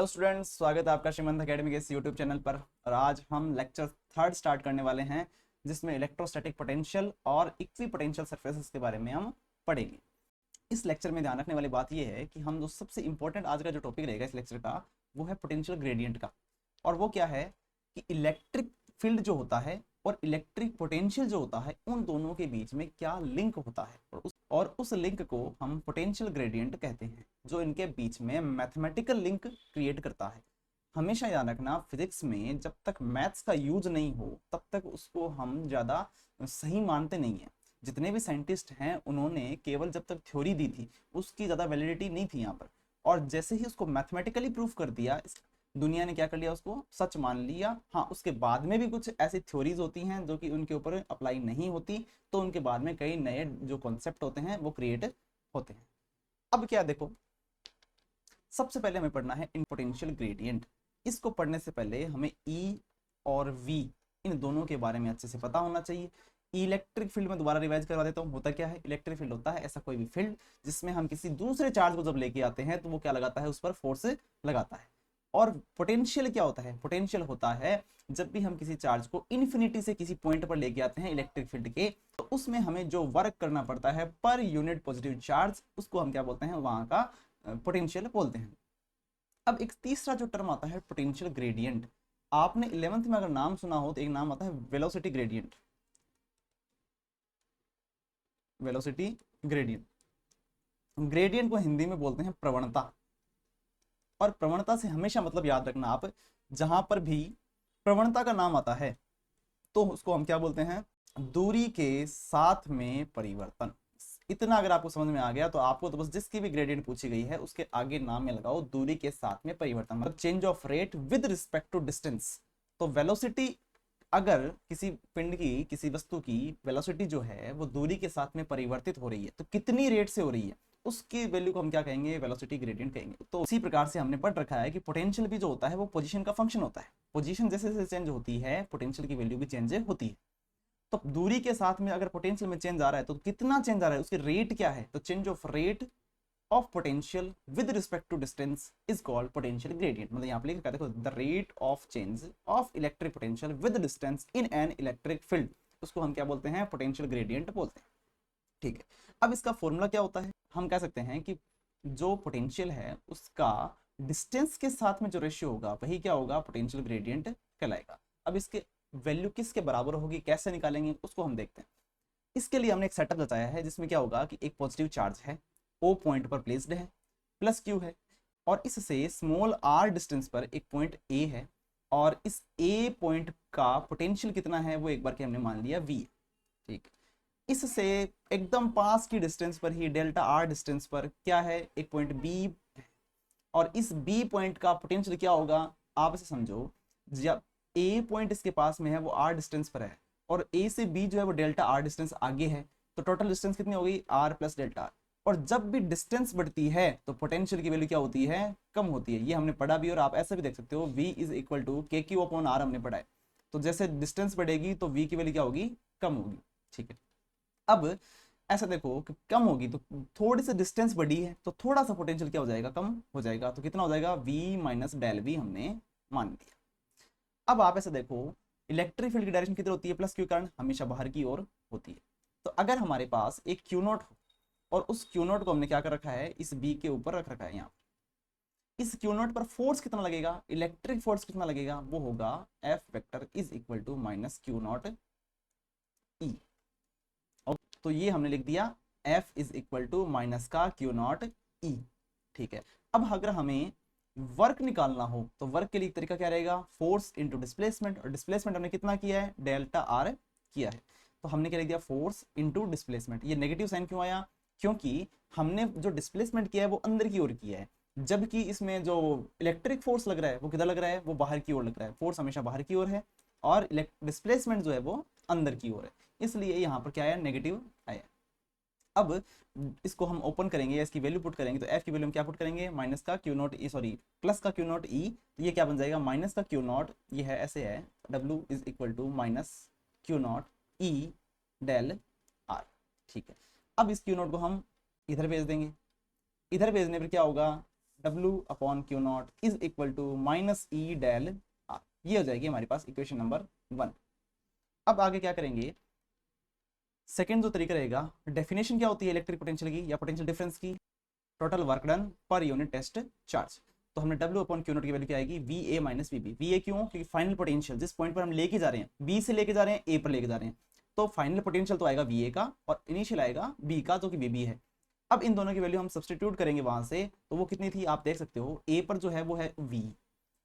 Hello students, स्वागत है आपका श्रीमंत अकेडमी के इस यूट्यूब चैनल पर। और आज हम लेक्चर 3 स्टार्ट करने वाले हैं, जिसमें इलेक्ट्रोस्टैटिक पोटेंशियल और इक्वी पोटेंशियल सरफेसेस के बारे में हम पढ़ेंगे। इस लेक्चर में ध्यान रखने वाली बात यह है कि हम जो सबसे इंपॉर्टेंट आज का जो टॉपिक रहेगा इस लेक्चर का, वो है पोटेंशियल ग्रेडियंट का। और वो क्या है कि इलेक्ट्रिक फील्ड जो होता है और इलेक्ट्रिक पोटेंशियल जो होता है, उन दोनों के बीच में क्या लिंक होता है, और उस लिंक को हम पोटेंशियल ग्रेडियंट कहते हैं, जो इनके बीच में मैथमेटिकल लिंक क्रिएट करता है। हमेशा याद रखना, फिजिक्स में जब तक मैथ्स का यूज नहीं हो तब तक उसको हम ज़्यादा सही मानते नहीं हैं। जितने भी साइंटिस्ट हैं उन्होंने केवल जब तक थ्योरी दी थी, उसकी ज़्यादा वैलिडिटी नहीं थी यहाँ पर। और जैसे ही उसको मैथमेटिकली प्रूफ कर दिया, दुनिया ने क्या कर लिया, उसको सच मान लिया। हाँ, उसके बाद में भी कुछ ऐसी थ्योरीज होती हैं जो कि उनके ऊपर अप्लाई नहीं होती, तो उनके बाद में कई नए जो कॉन्सेप्ट होते हैं वो क्रिएट होते हैं। अब क्या देखो, सबसे पहले हमें पढ़ना है इन पोटेंशियल ग्रेडियंट। इसको पढ़ने से पहले हमें ई और वी, इन दोनों के बारे में अच्छे से पता होना चाहिए। इलेक्ट्रिक फील्ड में दोबारा रिवाइज करवा देता हूँ। होता क्या है, इलेक्ट्रिक फील्ड होता है ऐसा कोई भी फील्ड जिसमें हम किसी दूसरे चार्ज को जब लेके आते हैं तो वो क्या लगाता है, उस पर फोर्स लगाता है। और पोटेंशियल क्या होता है, पोटेंशियल होता है जब भी हम किसी चार्ज को इन्फिनिटी से किसी पॉइंट पर लेके आते हैं इलेक्ट्रिक फील्ड के, तो उसमें हमें जो वर्क करना पड़ता है पर यूनिट पॉजिटिव चार्ज, उसको हम क्या बोलते हैं, वहां का पोटेंशियल बोलते हैं। अब एक तीसरा जो टर्म आता है पोटेंशियल ग्रेडियंट, आपने 11th में अगर नाम सुना हो तो एक नाम आता है velocity gradient. Velocity gradient, gradient को हिंदी में बोलते हैं प्रवणता। और प्रवणता से हमेशा मतलब याद रखना आप, जहां पर भी प्रवणता का नाम आता है तो उसको हम क्या बोलते हैं, दूरी के साथ में परिवर्तन। इतना अगर आपको समझ में आ गया तो आपको तो बस जिसकी भी ग्रेडियंट पूछी गई है उसके आगे नाम में लगाओ दूरी के साथ में परिवर्तन, मतलब change of rate with respect to distance. तो वेलोसिटी, अगर किसी पिंड की, किसी वस्तु की वेलोसिटी जो है वो दूरी के साथ में परिवर्तित हो रही है, तो कितनी रेट से हो रही है, उसकी वैल्यू को हम क्या कहेंगे, वेलोसिटी ग्रेडियंट कहेंगे। तो उसी प्रकार से हमने पढ़ रखा है कि पोटेंशियल भी जो होता है वो पोजीशन का फंक्शन होता है। पोजीशन जैसे जैसे चेंज होती है पोटेंशियल की वैल्यू भी चेंज होती है। तो दूरी के साथ में अगर पोटेंशियल में चेंज आ रहा है तो कितना चेंज आ रहा है, उसकी रेट क्या है, तो change of rate of potential with respect to distance is called potential gradient। मतलब यहाँ पे लिखा है, देखो, the rate of change of electric potential with distance in an electric field, उसको हम क्या बोलते हैं, potential gradient बोलते हैं। ठीक है, अब इसका फॉर्मूला क्या होता है, हम कह सकते हैं कि जो पोटेंशियल है उसका डिस्टेंस के साथ में जो रेशियो होगा वही क्या होगा, पोटेंशियल ग्रेडियंट कहलाएगा। अब इसके वैल्यू किसके बराबर होगी, कैसे निकालेंगे, उसको हम देखते हैं। इसके लिए हमने एक सेटअप बताया है जिसमें क्या होगा कि एक पॉजिटिव चार्ज है, O पॉइंट पर प्लेस्ड है, प्लस Q है, और इससे स्मॉल r डिस्टेंस पर एक पॉइंट A है, और इस A पॉइंट का पोटेंशियल कितना है वो एक बार के हमने मान लिया V। ठीक, इससे एकदम पास की डिस्टेंस पर ही डेल्टा R डिस्टेंस पर क्या है, एक पॉइंट B है, और इस B पॉइंट का पोटेंशियल क्या होगा, आप इसे समझो, जब A पॉइंट इसके पास में है वो R डिस्टेंस पर है, और A से B जो है वो डेल्टा R डिस्टेंस आगे है, तो टोटल डिस्टेंस कितनी होगी, R प्लस डेल्टा R। और जब भी डिस्टेंस बढ़ती है तो पोटेंशियल की वैल्यू क्या होती है, कम होती है। ये हमने पढ़ा भी, और आप ऐसा भी देख सकते हो, V इज इक्वल टू के क्यू अपॉन आर हमने पढ़ा है। तो जैसे डिस्टेंस बढ़ेगी तो V की वैल्यू क्या होगी, कम होगी। ठीक है, अब ऐसा देखो कि कम होगी तो थोड़ी सी डिस्टेंस बढ़ी है तो थोड़ा सा पोटेंशियल क्या हो जाएगा, कम हो जाएगा। तो कितना हो जाएगा, V माइनस डेल V हमने मान लिया। अब आप ऐसे देखो, इलेक्ट्रिक फील्ड की डायरेक्शन किधर होती है, प्लस क्यू कारण हमेशा बाहर की ओर होती है। तो अगर हमारे पास एक क्यू नोट हो और उस क्यू नोट को हमने क्या कर रखा है, इस बी के ऊपर रख रखा है, यहाँ इस क्यू नोट पर फोर्स कितना लगेगा, इलेक्ट्रिक फोर्स कितना लगेगा, वो होगा F vector is equal to minus Q naught E. तो ये हमने लिख दिया F is equal to minus का क्यू नॉट ई। ठीक है, अब अगर हमें वर्क निकालना हो तो वर्क के लिए तरीका क्या रहेगा, फोर्स इंटू डिस्प्लेसमेंट, और डिस्प्लेसमेंट हमने कितना किया है, डेल्टा आर किया है, तो हमने क्या लिख दिया, फोर्स इंटू डिस्प्लेसमेंट। ये नेगेटिव साइन क्यों आया, क्योंकि हमने जो डिस्प्लेसमेंट किया है वो अंदर की ओर किया है, जबकि इसमें जो इलेक्ट्रिक फोर्स लग रहा है वो किधर लग रहा है, वो बाहर की ओर लग रहा है। फोर्स हमेशा बाहर की ओर है और डिस्प्लेसमेंट जो है वो अंदर की ओर है, इसलिए यहाँ पर क्या आया, नेगेटिव आया। अब इसको हम ओपन करेंगे या इसकी वैल्यू पुट करेंगे, तो एफ की वैल्यू हम क्या पुट करेंगे, माइनस का क्यू नॉट ई, सॉरी प्लस का क्यू नॉट ई, तो ये क्या बन जाएगा, माइनस का क्यू नॉट, ये है ऐसे है, W is equal to minus Q naught E del R. ठीक है, अब इस क्यू नॉट को हम इधर भेज देंगे, इधर भेजने पर क्या होगा, W upon Q naught is equal to minus E del R. ये हो जाएगी हमारे पास इक्वेशन नंबर 1। अब आगे क्या करेंगे, सेकेंड जो तरीका रहेगा, डेफिनेशन क्या होती है इलेक्ट्रिक पोटेंशियल की या पोटेंशियल डिफरेंस की, total work done per unit test charge. तो हमने W अपॉन क्यू नॉट की वैल्यू क्या आएगी, VA माइनस VB। VA क्यों, क्योंकि फाइनल पोटेंशियल जिस पॉइंट पर हम लेके जा रहे हैं, B से लेके जा रहे हैं A पर लेके जा रहे हैं, तो फाइनल पोटेंशियल तो आएगा VA का और इनिशियल आएगा B का जो कि VB है। अब इन दोनों की वैल्यू हम सब्सटीट्यूट करेंगे वहां से, तो वो कितनी थी आप देख सकते हो, A पर जो है वो है V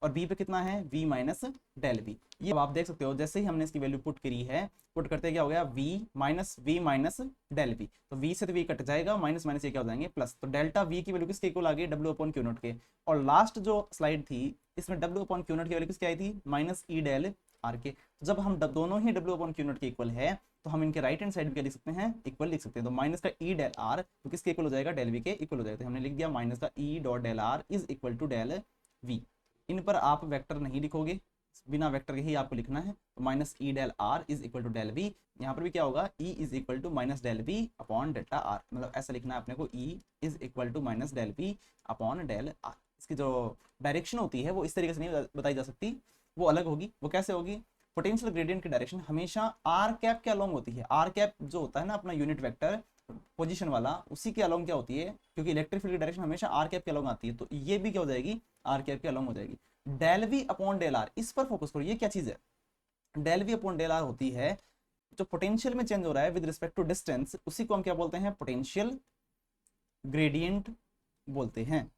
और B पे कितना है V माइनस डेल V। ये आप देख सकते हो जैसे ही हमने इसकी वैल्यू पुट करी है, पुट करते क्या हो गया V माइनस डेल V। तो V से तो V कट जाएगा, माइनस माइनस ये क्या हो जाएंगे प्लस। तो डेल्टा V की वैल्यू किसके इक्वल आ गई, W अपॉन क्यू नॉट के। और लास्ट जो स्लाइड थी इसमें W अपॉन क्यू नॉट की वैल्यू किसकी आई थी, माइनस ई डेल आर के। तो जब हम दोनों ही W अपॉन क्यू नॉट के इक्वल है तो हम इनके राइट हैंड साइड क्या लिख सकते हैं, इक्वल लिख सकते हैं। तो माइनस का ई डेल आर तो किसके इक्वल हो जाएगा, डेल V के इक्वल हो जाएगा। तो हमने लिख दिया माइनस का E dot del R is equal to del V। इन पर आप वेक्टर नहीं लिखोगे, बिना वेक्टर के ही आपको लिखना है। तो minus E del R is equal to del V, यहाँ पर भी क्या होगा, E is equal to minus del V upon delta R. मतलब ऐसा लिखना है अपने को, E is equal to minus del V upon del R. इसकी जो डायरेक्शन होती है वो इस तरीके से नहीं बताई जा सकती, वो अलग होगी। वो कैसे होगी, पोटेंशियल ग्रेडियंट की डायरेक्शन हमेशा आर कैप के अलोंग होती है। आर कैप जो होता है ना अपना यूनिट वेक्टर पोजीशन वाला, उसी के अलोंग क्या होती है, क्योंकि इलेक्ट्रिक फील्ड की डायरेक्शन हमेशा आर कैप के अलोंग आती है, तो ये भी क्या हो जाएगी, आर कैप के अलोंग हो जाएगी। Del V upon del R, इस पर फोकस करो, ये क्या चीज है, del V upon del R होती है जो पोटेंशियल में चेंज हो रहा है विद रिस्पेक्ट टू डिस्टेंस, उसी को हम क्या बोलते हैं, पोटेंशियल ग्रेडियंट बोलते हैं।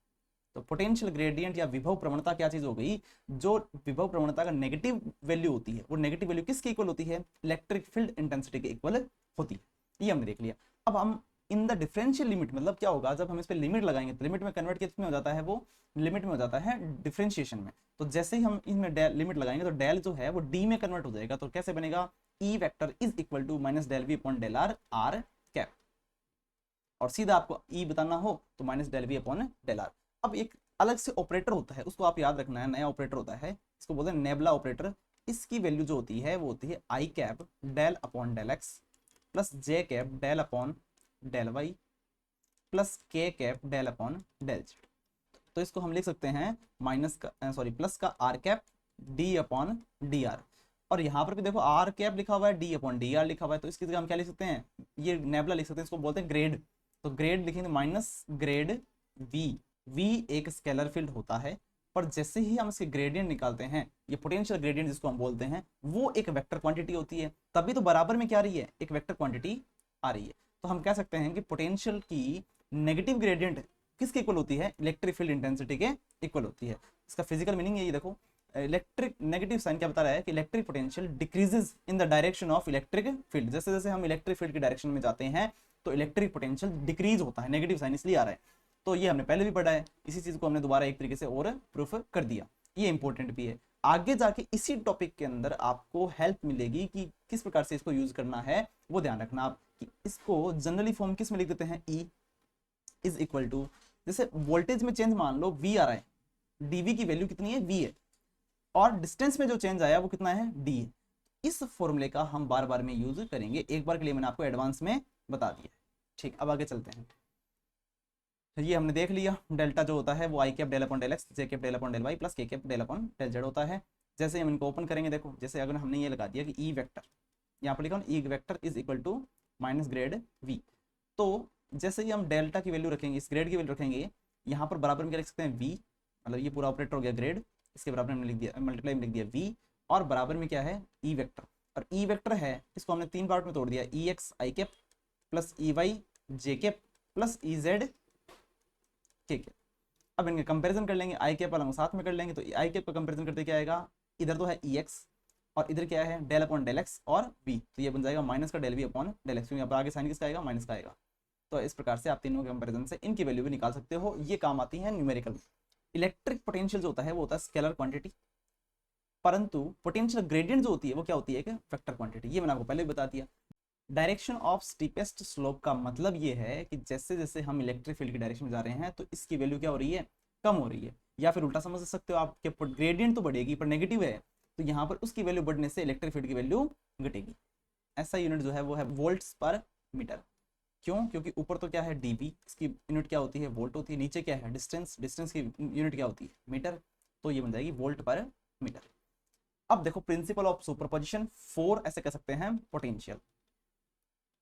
तो पोटेंशियल ग्रेडियंट या विभव प्रवणता क्या चीज हो गई, जो विभव प्रवणता का नेगेटिव वैल्यू होती है, वो नेगेटिव वैल्यू किसके इक्वल होती है, इलेक्ट्रिक फील्ड इंटेंसिटी के इक्वल होती है। ये हमने देख लिया। अब हम इन द डिफरेंशियल लिमिट, मतलब क्या होगा जब हम इस पे लिमिट लगाएंगे तो लिमिट में कन्वर्ट किस में हो जाता है, वो लिमिट में हो जाता है डिफरेंशिएशन में। तो जैसे ही हम इसमें लिमिट लगाएंगे तो डेल जो है वो डी में कन्वर्ट हो जाएगा। तो कैसे बनेगा, E vector is equal to minus del V upon del R, R cap. और सीधा आपको ई बताना हो तो minus del V upon del R. अब एक अलग से ऑपरेटर होता है, उसको आप याद रखना है, नया ऑपरेटर होता है, इसको बोलते हैं नेबुला ऑपरेटर। इसकी वैल्यू जो होती है वो होती है I cap del upon del X plus J cap del upon del Y plus K cap del upon del Z. तो इसको हम लिख सकते हैं माइनस का प्लस का R cap D upon D R. और यहाँ पर भी देखो आर कैप लिखा हुआ है, डी अपॉन डी आर लिखा हुआ है, तो इसकी जगह हम क्या लिख सकते हैं, ये नेबुला लिख सकते हैं, इसको बोलते हैं ग्रेड। तो ग्रेड लिखेंगे माइनस ग्रेड वी। वी एक स्केलर फील्ड होता है, पर जैसे ही हम इसके ग्रेडियंट निकालते हैं, ये पोटेंशियल ग्रेडियंट जिसको हम बोलते हैं, वो एक वेक्टर क्वांटिटी होती है। तभी तो बराबर में क्या आ रही है, एक वेक्टर क्वांटिटी आ रही है। तो हम कह सकते हैं कि पोटेंशियल की नेगेटिव ग्रेडियंट किसके इक्वल होती है, इलेक्ट्रिक फील्ड इंटेंसिटी के इक्वल होती है। इसका फिजिकल मीनिंग यही देखो, इलेक्ट्रिक नेगेटिव साइन क्या बता रहा है कि electric potential decreases in the direction of electric field. जैसे जैसे हम इलेक्ट्रिक फील्ड की डायरेक्शन में जाते हैं तो इलेक्ट्रिक पोटेंशियल डिक्रीज होता है, नेगेटिव साइन इसलिए आ रहा है। तो ये हमने पहले भी पढ़ा है, इसी चीज को हमने दोबारा एक तरीके से और प्रूफ कर दिया। ये इंपॉर्टेंट भी है, आगे जाके इसी टॉपिक के अंदर आपको हेल्प मिलेगी कि किस प्रकार से इसको यूज करना है। वो ध्यान रखना आप कि इसको जनरली फॉर्म किस में लिख देते हैं, ई इज इक्वल टू, जैसे वोल्टेज में चेंज मान लो वी आ रहा है, डीवी की वैल्यू कितनी है, वी है, और डिस्टेंस में जो चेंज आया वो कितना है, डी है। इस फॉर्मूले का हम बार बार में यूज करेंगे, एक बार के लिए मैंने आपको एडवांस में बता दिया। ठीक, अब आगे चलते हैं। ये हमने देख लिया, डेल्टा जो होता है वो I cap del upon del X, J cap del upon del Y plus K cap del upon del Z होता है। जैसे हम इनको ओपन करेंगे, देखो जैसे अगर हमने ये लगा दिया कि ई वेक्टर, यहाँ पर लिखा E vector is equal to minus grad V. तो जैसे ही हम डेल्टा की वैल्यू रखेंगे, इस ग्रेड की वैल्यू रखेंगे, यहाँ पर बराबर में क्या लिख सकते हैं, वी, मतलब ये पूरा ऑपरेटर हो गया ग्रेड, इसके बराबर में लिख दिया, मल्टीप्लाई में लिख दिया वी, और बराबर में क्या है, ई वेक्टर। और ई वेक्टर है, इसको हमने तीन पार्ट में तोड़ दिया, ई एक्स आई कैप प्लस ई वाई जे कैप प्लस ई जेड के कैप। अब इनके कंपैरिजन कर लेंगे, आई कैप वाला साथ में कर लेंगे, तो आई कैप का कंपैरिजन करते क्या आएगा, इधर तो है ई एक्स और इधर क्या है, डेल अपॉन डेल एक्स और वी, तो ये बन जाएगा माइनस का del V upon del X, क्योंकि यहाँ पर आगे साइन किसका आएगा, माइनस का आएगा। तो इस प्रकार से आप तीनों के कंपैरिजन से इनकी वैल्यू भी निकाल सकते हो, ये काम आती है न्यूमेरिकल। इलेक्ट्रिक पोटेंशियल जो होता है वो होता है स्केलर क्वांटिटी, परंतु पोटेंशियल ग्रेडियंट जो होती है वो क्या होती है, कि वेक्टर क्वांटिटी। ये मैंने आपको पहले भी बता दिया। डायरेक्शन ऑफ स्टीपेस्ट स्लोप का मतलब ये है कि जैसे जैसे हम इलेक्ट्रिक फील्ड की डायरेक्शन में जा रहे हैं तो इसकी वैल्यू क्या हो रही है, कम हो रही है। या फिर उल्टा समझ सकते हो आप कि ग्रेडियंट तो बढ़ेगी पर नेगेटिव है, तो यहाँ पर उसकी वैल्यू बढ़ने से इलेक्ट्रिक फील्ड की वैल्यू घटेगी। ऐसा यूनिट जो है वो है वोल्ट्स पर मीटर। क्यों? क्योंकि ऊपर तो क्या है डीबी, इसकी यूनिट क्या होती है वोल्ट होती है, नीचे क्या है डिस्टेंस, डिस्टेंस की यूनिट क्या होती है मीटर, तो ये बन जाएगी वोल्ट पर मीटर। अब देखो प्रिंसिपल ऑफ सुपरपोजिशन, 4 ऐसे कह सकते हैं पोटेंशियल,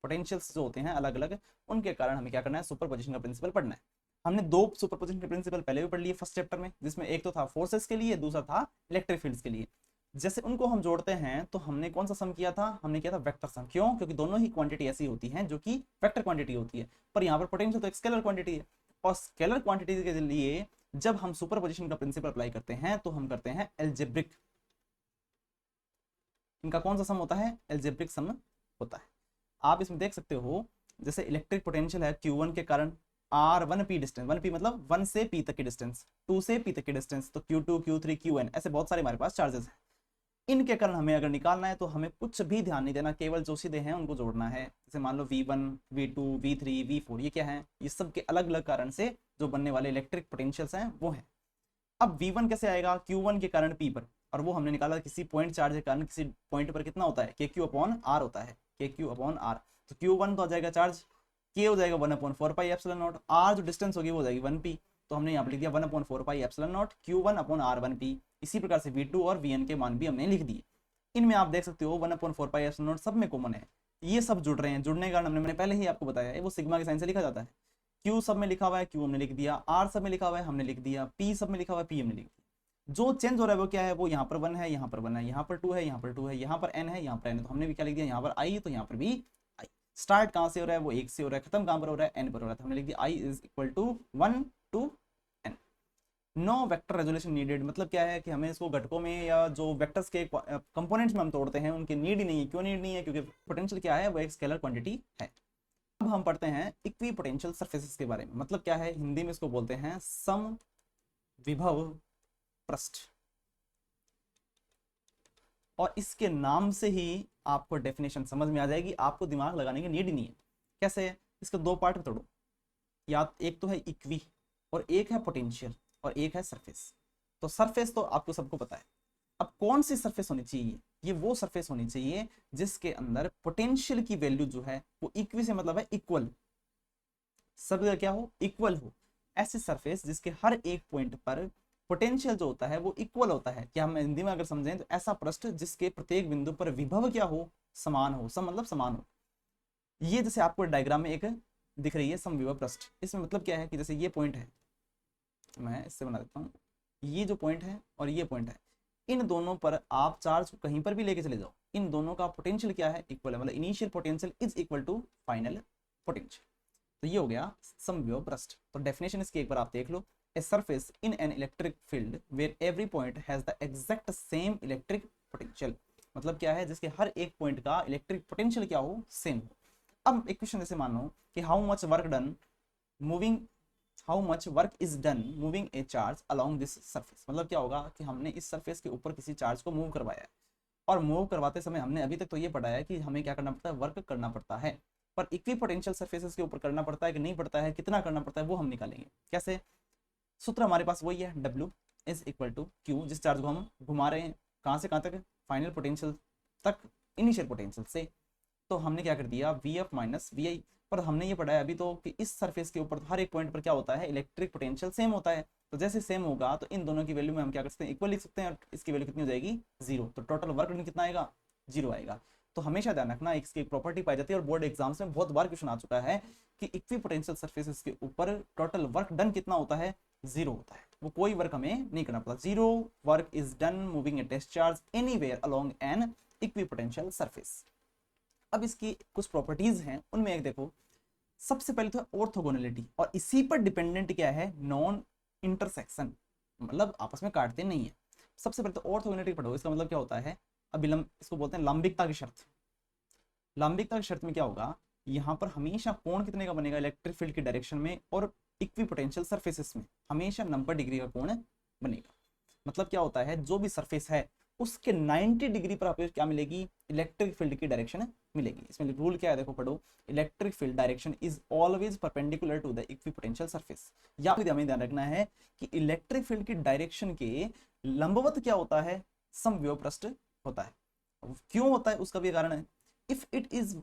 पोटेंशियल्स जो होते हैं अलग अलग, उनके कारण हमें क्या करना है सुपरपोजिशन का प्रिंसिपल पढ़ना है। हमने 2 सुपरपोजिशन के प्रिंसिपल पहले भी पढ़ लिए फर्स्ट चैप्टर में, जिसमें एक तो था फोर्सेस के लिए, दूसरा था इलेक्ट्रिक फील्ड्स के लिए। जैसे उनको हम जोड़ते हैं तो हमने कौन सा सम किया था, हमने किया था वेक्टर सम। क्यों? क्योंकि दोनों ही क्वांटिटी ऐसी होती हैं जो कि वेक्टर क्वांटिटी होती है, पर यहाँ पर पोटेंशियल तो एक स्केलर क्वांटिटी है, और स्केलर क्वांटिटी के लिए जब हम सुपरपोजिशन का प्रिंसिपल अप्लाई करते हैं तो हम करते हैं एल्जेब्रिक, इनका कौन सा सम होता है एल्जेब्रिक सम होता है। आप इसमें देख सकते हो जैसे इलेक्ट्रिक पोटेंशियल है Q1 के कारण R1P डिस्टेंस, 1P मतलब 1 से P तक की डिस्टेंस, 2 से P तक की डिस्टेंस, तो Q2 Q3 Qn ऐसे बहुत सारे हमारे पास चार्जेस हैं। इनके कारण हमें अगर निकालना है तो हमें कुछ भी ध्यान नहीं देना, केवल जो सीधे हैं उनको जोड़ना है। जैसे मान लो V1 V2 V3 V4 ये क्या है, ये सब के अलग अलग कारण से जो बनने वाले इलेक्ट्रिक पोटेंशियल्स हैं वो हैं। अब V1 कैसे आएगा, Q1 के कारण P पर, और वो हमने निकाला किसी पॉइंट चार्ज के कारण किसी पॉइंट पर कितना होता है KQ/R होता है, KQ/R, तो Q1 तो आ जाएगा चार्ज, K हो जाएगा 1/4πε0, R जो डिस्टेंस होगी वो हो जाएगी 1P, तो हमने यहाँ पर लिख दिया 1/4πε0 Q1/R1P। इसी प्रकार से V2 और Vn के मान भी हमने लिख दिए। इनमें आप देख सकते हो 1/4πε0 सब में कॉमन है, ये सब जुड़ रहे हैं, जुड़ने के कारण मैंने पहले ही आपको बताया है वो सिग्मा के साइन से लिखा जाता है। Q सब में लिखा हुआ है Q हमने लिख दिया, R सब में लिखा हुआ है हमने लिख दिया, P सब में लिखा हुआ है P हमने लिख दिया। जो चेंज हो रहा है वो क्या है, वो यहाँ पर 1 है, यहाँ पर 1 है, यहाँ पर 2 है, यहाँ पर 2 है, यहाँ पर n है, यहाँ पर n है, तो हमने भी क्या लिख दिया यहाँ पर i, तो यहाँ पर भी i। स्टार्ट कहाँ से हो रहा है, वो 1 से हो रहा है, खत्म कहाँ पर हो रहा है n पर हो रहा है, तो हमने लिख दिया i is equal to 1 to n। No vector resolution needed, मतलब क्या है कि हमें इसको घटकों में या जो वेक्टर्स के कंपोनेंट्स में हम तोड़ते हैं उनकी नीड ही नहीं है। क्यों नीड नहीं है? क्योंकि पोटेंशियल क्या है वो एक स्केलर क्वांटिटी है। अब हम पढ़ते हैं इक्वी पोटेंशियल सरफेसेस के बारे में, मतलब क्या है, हिंदी में इसको बोलते हैं समविभव पृष्ठ, और इसके नाम से ही आपको डेफिनेशन समझ में आ जाएगी, आपको दिमाग लगाने की नीड ही नहीं है। कैसे? इसको 2 पार्ट में तोड़ो, या एक तो है इक्वी और एक है पोटेंशियल और एक है सरफेस। तो सरफेस तो आपको सबको पता है, अब कौन सी सरफेस होनी चाहिए, ये वो सरफेस होनी चाहिए जिसके अंदर पोटेंशियल की वैल्यू जो है वो इक्वी से मतलब है इक्वल, सब जगह क्या हो इक्वल हो। ऐसी सरफेस जिसके हर एक पॉइंट पर पोटेंशियल जो होता है वो इक्वल होता है। क्या हम हिंदी में अगर समझें तो ऐसा पृष्ठ जिसके प्रत्येक बिंदु पर विभव क्या हो, समान हो, सम मतलब समान हो। ये जैसे आपको डायग्राम में एक दिख रही है समविभव पृष्ठ, इसमें मतलब क्या है कि जैसे ये पॉइंट है, मैं इससे बना देता हूँ, ये जो पॉइंट है और ये पॉइंट है, इन दोनों पर आप चार्ज कहीं पर भी लेके चले जाओ, इन दोनों का पोटेंशियल क्या है इक्वल है, मतलब initial potential is equal to final potential. तो ये हो गया समविभव पृष्ठ। तो डेफिनेशन इसकी एक बार आप देख लो, a surface in an electric field where every point has the exact same electric potential, मतलब क्या है जिसके हर एक पॉइंट का इलेक्ट्रिक पोटेंशियल क्या हो, सेम हो। अब एक क्वेश्चन जैसे मानो कि how much work is done moving A charge along this surface, मतलब क्या होगा कि हमने इस सरफेस के ऊपर किसी चार्ज को मूव करवाया है, और मूव करवाते समय हमने अभी तक तो ये पढ़ा है कि हमें क्या करना पड़ता है, वर्क करना पड़ता है, पर इक्वी पोटेंशियल सरफेसेस के ऊपर करना पड़ता है कि नहीं पड़ता है, कितना करना पड़ता है वो हम निकालेंगे। कैसे? सूत्र हमारे पास वही है, W is equal to Q, जिस चार्ज को हम घुमा रहे हैं कहाँ से कहाँ तक, फाइनल पोटेंशियल तक इनिशियल पोटेंशियल से, तो हमने क्या कर दिया VF माइनस VI। पर हमने ये पढ़ा है अभी तो कि इस सरफेस के ऊपर हर एक पॉइंट पर क्या होता है, इलेक्ट्रिक पोटेंशियल सेम होता है, तो जैसे सेम होगा तो इन दोनों की वैल्यू में हम क्या कर सकते हैं, इक्वल लिख सकते हैं, और इसकी वैल्यू कितनी हो जाएगी 0, तो टोटल वर्क डन कितना आएगा 0 आएगा। तो हमेशा ध्यान रखना इसकी एक प्रॉपर्टी पाई जाती है, और बोर्ड एग्जाम्स में बहुत बार क्वेश्चन आ चुका है कि इक्वी पोटेंशियल सरफेसेस के ऊपर टोटल वर्क डन कितना होता है, 0 होता है, वो कोई वर्क हमें नहीं करना पड़ता। 0 work is done moving a discharge anywhere along an equipotential surface. अब इसकी कुछ प्रॉपर्टीज हैं, उनमें एक देखो, सबसे पहले तो ऑर्थोगोनलिटी, और इसी पर डिपेंडेंट क्या है, नॉन इंटरसेक्शन, मतलब आपस में काटते नहीं है। सबसे पहले तो ऑर्थोगोनलिटी पढ़ो, इसका मतलब क्या होता है, अभिलंब, इसको बोलते हैं लंबिकता की शर्त। लंबिकता की शर्त में क्या होगा, यहाँ पर हमेशा कोण कितने का बनेगा इलेक्ट्रिक फील्ड की डायरेक्शन में, और इक्वी पोटेंशियल सरफेसेस में हमेशा 90 डिग्री का कोण बनेगा। मतलब क्या होता है, जो भी सरफेस है उसके 90 डिग्री पर आपको क्या मिलेगी, इलेक्ट्रिक फील्ड की डायरेक्शन मिलेगी। इसमें रूल क्या है देखो पढ़ो, electric field direction is always perpendicular to the equipotential surface. या फिर हमें ध्यान रखना है कि इलेक्ट्रिक फील्ड की डायरेक्शन के लंबवत क्या होता है, समविभव पृष्ठ होता है। क्यों होता है उसका भी कारण है, if it is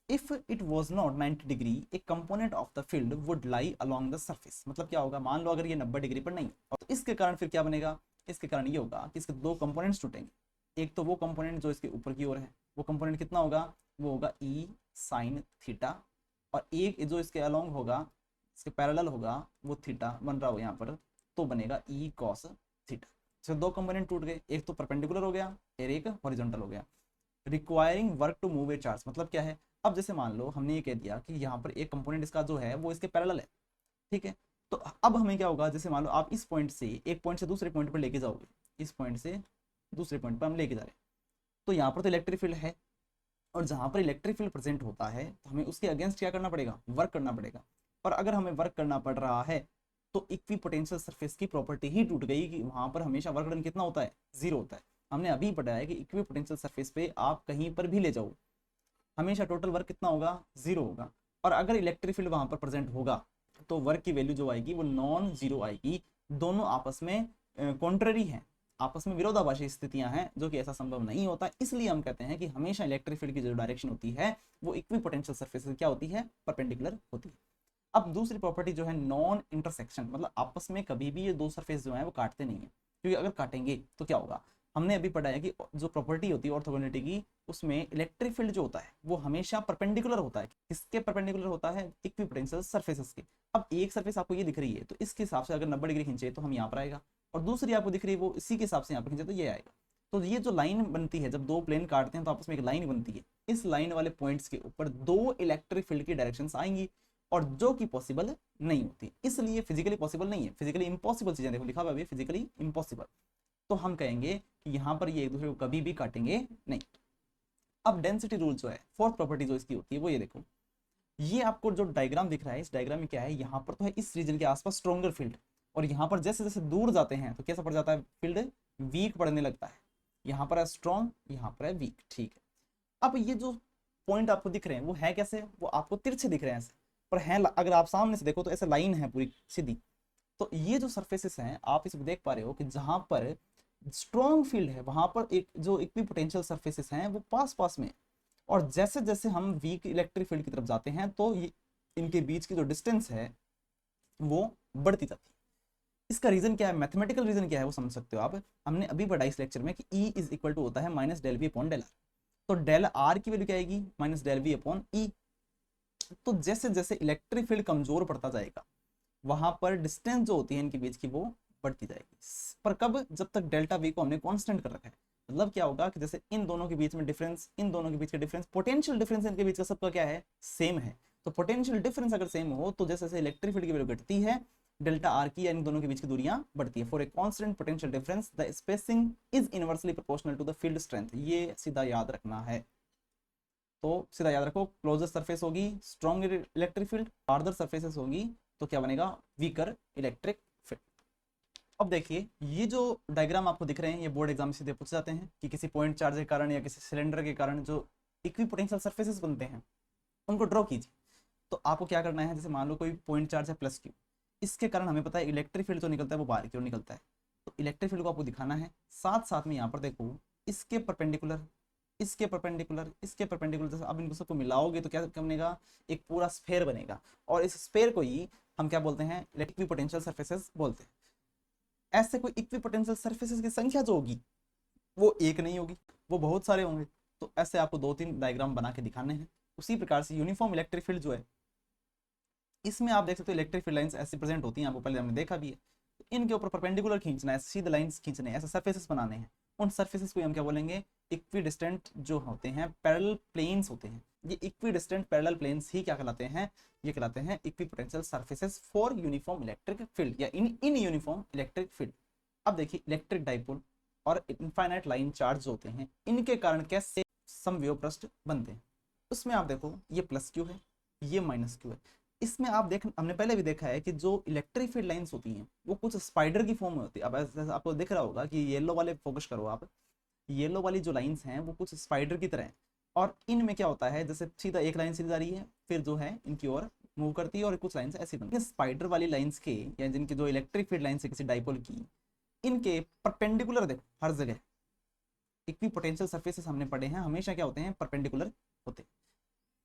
if it was not 90 degree A component of the field would lie along the surface. मतलब क्या होगा, मान लो अगर ये 90 डिग्री पर नहीं और तो इसके कारण फिर क्या बनेगा, इसके कारण ये होगा कि इसके दो कंपोनेंट्स टूटेंगे। एक तो वो कंपोनेंट जो इसके ऊपर की ओर है, वो कंपोनेंट कितना होगा, वो होगा ई साइन थीटा, और एक जो इसके अलोंग होगा, इसके पैरेलल होगा, वो थीटा बन रहा हो यहाँ पर, तो बनेगा ई कॉस थीटा। तो दो कंपोनेंट टूट गए, एक तो परपेंडिकुलर हो गया और एक हॉरिजॉन्टल हो गया। Requiring work to move a charge, मतलब क्या है, अब जैसे मान लो हमने ये कह दिया कि यहाँ पर एक कंपोनेंट इसका जो है वो इसके पैरेलल है, ठीक है। तो अब हमें क्या होगा, जैसे मान लो आप इस पॉइंट से, एक पॉइंट से दूसरे पॉइंट पर लेके जाओगे, इस पॉइंट से दूसरे पॉइंट पर हम लेके जा रहे हैं, तो यहाँ पर तो इलेक्ट्रिक फील्ड है, और जहाँ पर इलेक्ट्रिक फील्ड प्रेजेंट होता है तो हमें उसके अगेंस्ट क्या करना पड़ेगा, वर्क करना पड़ेगा। और अगर हमें वर्क करना पड़ रहा है तो इक्वी पोटेंशियल सरफेस की प्रॉपर्टी ही टूट गई कि वहां पर हमेशा वर्क डन कितना होता है, जीरो होता है। हमने अभी पढ़ा है कि इक्वी पोटेंशियल सरफेस पे आप कहीं पर भी ले जाओ, हमेशा टोटल वर्क कितना होगा, जीरो होगा। और अगर इलेक्ट्रिक फील्ड वहां पर प्रेजेंट होगा तो वर्क की वैल्यू जो आएगी वो नॉन जीरो आएगी। दोनों आपस में कॉन्ट्ररी हैं, आपस में विरोधाभासी स्थितियां हैं, जो कि ऐसा संभव नहीं होता। इसलिए हम कहते हैं कि हमेशा इलेक्ट्रिक फील्ड की जो डायरेक्शन होती है वो इक्वी पोटेंशियल सरफेस से क्या होती है, परपेंडिकुलर होती है। अब दूसरी प्रॉपर्टी जो है नॉन इंटरसेक्शन, मतलब आपस में कभी भी ये दो सरफेस जो है वो काटते नहीं है, क्योंकि अगर काटेंगे तो क्या होगा, हमने अभी पढ़ा है कि जो प्रॉपर्टी होती है ऑर्थोगोनलिटी की, उसमें इलेक्ट्रिक फील्ड जो होता है वो हमेशा परपेंडिकुलर होता है। किसके परपेंडिकुलर होता है, इक्विपोटेंशियल सरफेसेस के। अब एक सरफेस आपको ये दिख रही है तो इसके हिसाब से अगर 90 डिग्री खींचे तो हम यहाँ पर आएगा, और दूसरी आपको दिख रही है वो इसी के हिसाब से यहाँ पर खींचे तो ये आएगा। तो ये जो लाइन बनती है, जब दो प्लेन काटते हैं तो आपस में एक लाइन बनती है, इस लाइन वाले पॉइंट्स के ऊपर दो इलेक्ट्रिक फील्ड की डायरेक्शंस आएंगी, और जो कि पॉसिबल नहीं होती, इसलिए फिजिकली पॉसिबल नहीं है, फिजिकली इंपॉसिबल चीजें, देखो लिखा हुआ है फिजिकली इंपॉसिबल। तो हम कहेंगे कि यहाँ पर ये एक दूसरे को कभी भी काटेंगे नहीं। अब डेंसिटी रूल जो है, फोर्थ प्रॉपर्टी जो इसकी होती है वो ये देखो, ये आपको जो डायग्राम दिख रहा है, इस डायग्राम में क्या है, यहाँ पर तो है इस रीजन के आसपास स्ट्रॉन्गर फील्ड, और यहाँ पर जैसे जैसे दूर जाते हैं तो कैसा पड़ जाता है, फील्ड वीक पड़ने लगता है। यहाँ पर है स्ट्रॉन्ग, यहाँ पर है वीक, ठीक है। अब ये जो पॉइंट आपको दिख रहे हैं वो है कैसे, वो आपको तिरछे दिख रहे हैं ऐसे, पर है अगर आप सामने से देखो तो ऐसे लाइन है पूरी सीधी। तो ये जो सरफेसेस हैं आप इसमें देख पा रहे हो कि जहां पर स्ट्रॉन्ग फील्ड है वहां पर एक जो इक्विपोटेंशियल सरफेसेस हैं वो पास पास में, और जैसे जैसे हम वीक इलेक्ट्रिक फील्ड की तरफ जाते हैं तो ये इनके बीच की जो डिस्टेंस है वो बढ़ती जाती है। इसका रीजन क्या है, मैथमेटिकल रीजन क्या है वो समझ सकते हो आप। हमने अभी पढ़ा इस लेक्चर में कि E इज इक्वल टू होता है minus del V upon del R. तो डेल आर की वैल्यू क्या आएगी, minus del V upon E. तो जैसे जैसे इलेक्ट्रिक फील्ड कमजोर पड़ता जाएगा वहां पर डिस्टेंस जो होती है इनके बीच की वो बढ़ती जाएगी, पर कब, जब तक डेल्टा वी को हमने कांस्टेंट कर रखा है। मतलब क्या होगा कि जैसे इन दोनों के बीच में डिफरेंस, इन दोनों के बीच का डिफरेंस, पोटेंशियल डिफरेंस इनके बीच का सबका क्या है, सेम है। तो पोटेंशियल डिफरेंस अगर सेम हो तो जैसे जैसे इलेक्ट्रिक फील्ड की वैल्यू घटती है, डेल्टा आर की इन दोनों के बीच की दूरियां बढ़ती है। For a constant potential difference the spacing is inversely proportional to the field strength. ये सीधा याद रखना है, तो सीधा याद रखो, क्लोजर सरफेस होगी strong electric field, farther surfaces होगी तो क्या बनेगा, वीकर इलेक्ट्रिक फील्ड। अब देखिए ये जो डायग्राम आपको दिख रहे हैं ये बोर्ड एग्जाम में सीधे पूछ जाते हैं कि किसी पॉइंट चार्ज के कारण या किसी सिलेंडर के कारण जो इक्विपोटेंशियल सरफेसेस बनते हैं उनको ड्रॉ कीजिए। तो आपको क्या करना है, जैसे मान लो कोई पॉइंट चार्ज है प्लस क्यू, इसके कारण हमें पता है इलेक्ट्रिक फील्ड जो निकलता है वो बाहर की ओर निकलता है, तो इलेक्ट्रिक फील्ड को आपको दिखाना है। साथ साथ में यहाँ पर देखो इसके परपेंडिकुलर, इसके परपेंडिकुलर, इसके परपेंडिकुलर, जैसे अब इनको सबको मिलाओगे तो क्या बनेगा, एक पूरा स्फेयर बनेगा, और इस स्फेयर को ही हम क्या बोलते हैं, इक्विपोटेंशियल सरफेसेस बोलते हैं। ऐसे कोई इक्विपोटेंशियल सरफेसेस की संख्या जो होगी वो एक नहीं होगी, वो बहुत सारे होंगे। तो ऐसे आपको 2-3 डायग्राम बना के दिखाने हैं। उसी प्रकार से यूनिफॉर्म इलेक्ट्रिक फील्ड जो है, इसमें आप देख सकते हो इलेक्ट्रिक फील्ड लाइंस ऐसी प्रेजेंट होती हैं, आपको पहले हमने देखा भी है। तो इनके ऊपर परपेंडिकुलर खींचना है, सीधे लाइंस खींचने हैं, ऐसे सरफेसेस बनाने हैं। उन सरफेसेस को हम क्या बोलेंगे, इक्विडिस्टेंट जो होते हैं, पैरेलल प्लेन्स होते हैं। ये इक्विडिस्टेंट पैरेलल प्लेन्स ही क्या कहलाते हैं, ये कहलाते हैं equipotential surfaces for uniform electric field या इन यूनिफॉर्म इलेक्ट्रिक फील्ड। अब देखिए इलेक्ट्रिक डाइपोल और इनफाइनाइट लाइन चार्ज होते हैं, इनके कारण कैसे समवियोग पृष्ठ बनते हैं। उसमें आप देखो ये प्लस क्यू है, ये माइनस क्यू है। इसमें आप देख, हमने पहले भी देखा है कि जो इलेक्ट्रिक फील्ड लाइंस होती हैं वो कुछ स्पाइडर की फॉर्म में होती है। अब ऐसे आपको दिख रहा होगा कि येलो वाले फोकस करो आप, येलो वाली जो लाइंस हैं वो कुछ स्पाइडर की तरह हैं, और इनमें क्या होता है, जैसे सीधा एक लाइन सीधी जा रही है फिर जो है इनकी ओर मूव करती है, और कुछ लाइंस ऐसी बनती है। स्पाइडर वाली लाइंस के या जिनकी जो इलेक्ट्रिक फील्ड लाइंस है किसी डाइपोल की, इनके परपेंडिकुलर देखो हर जगह इक्विपोटेंशियल सरफेसेस हमने पढ़े हैं हमेशा क्या होते हैं, परपेंडिकुलर होते हैं।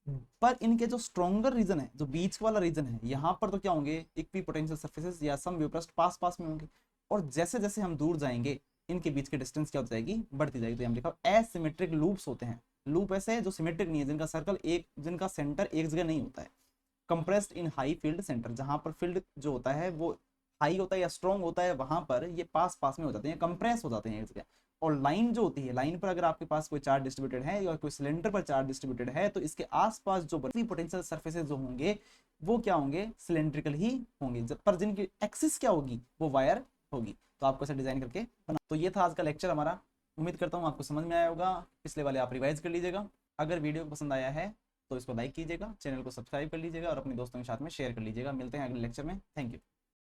पर इनके जो स्ट्रॉन्गर रीजन है, जो बीच वाला रीजन है, यहाँ पर तो क्या होंगे, इक्वी पोटेंशियल सरफेसेस या सम वेवप्रस्ट पास पास में होंगे, और जैसे जैसे हम दूर जाएंगे इनके बीच की डिस्टेंस क्या होती जाएगी, बढ़ती जाएगी। तो हम लिखा एसिमेट्रिक लूप्स होते हैं। लूप ऐसे है जो सिमेट्रिक नहीं है, जिनका सर्कल एक, जिनका सेंटर एक जगह नहीं होता है। कंप्रेस्ड इन हाई फील्ड सेंटर, जहां पर फील्ड जो होता है वो हाई होता है या स्ट्रॉन्ग होता है, वहां पर ये पास पास में हो जाते हैं, कंप्रेस हो जाते हैं एक जगह। और लाइन जो होती है, लाइन पर अगर आपके पास कोई चार्ज डिस्ट्रीब्यूटेड है या कोई सिलेंडर पर चार्ज डिस्ट्रीब्यूटेड है, तो इसके आसपास जो पोटेंशियल सरफेसेस जो होंगे वो क्या होंगे, सिलेंड्रिकल ही होंगे, पर जिनकी एक्सिस क्या होगी, वो वायर होगी। तो आपको इसे डिजाइन करके बना। तो ये था आज का लेक्चर हमारा। उम्मीद करता हूँ आपको समझ में आया होगा। पिछले वाले आप रिवाइज कर लीजिएगा। अगर वीडियो पसंद आया है तो इसको लाइक कीजिएगा, चैनल को सब्सक्राइब कर लीजिएगा और अपने दोस्तों के साथ में शेयर कर लीजिएगा। मिलते हैं अगले लेक्चर में। Thank you.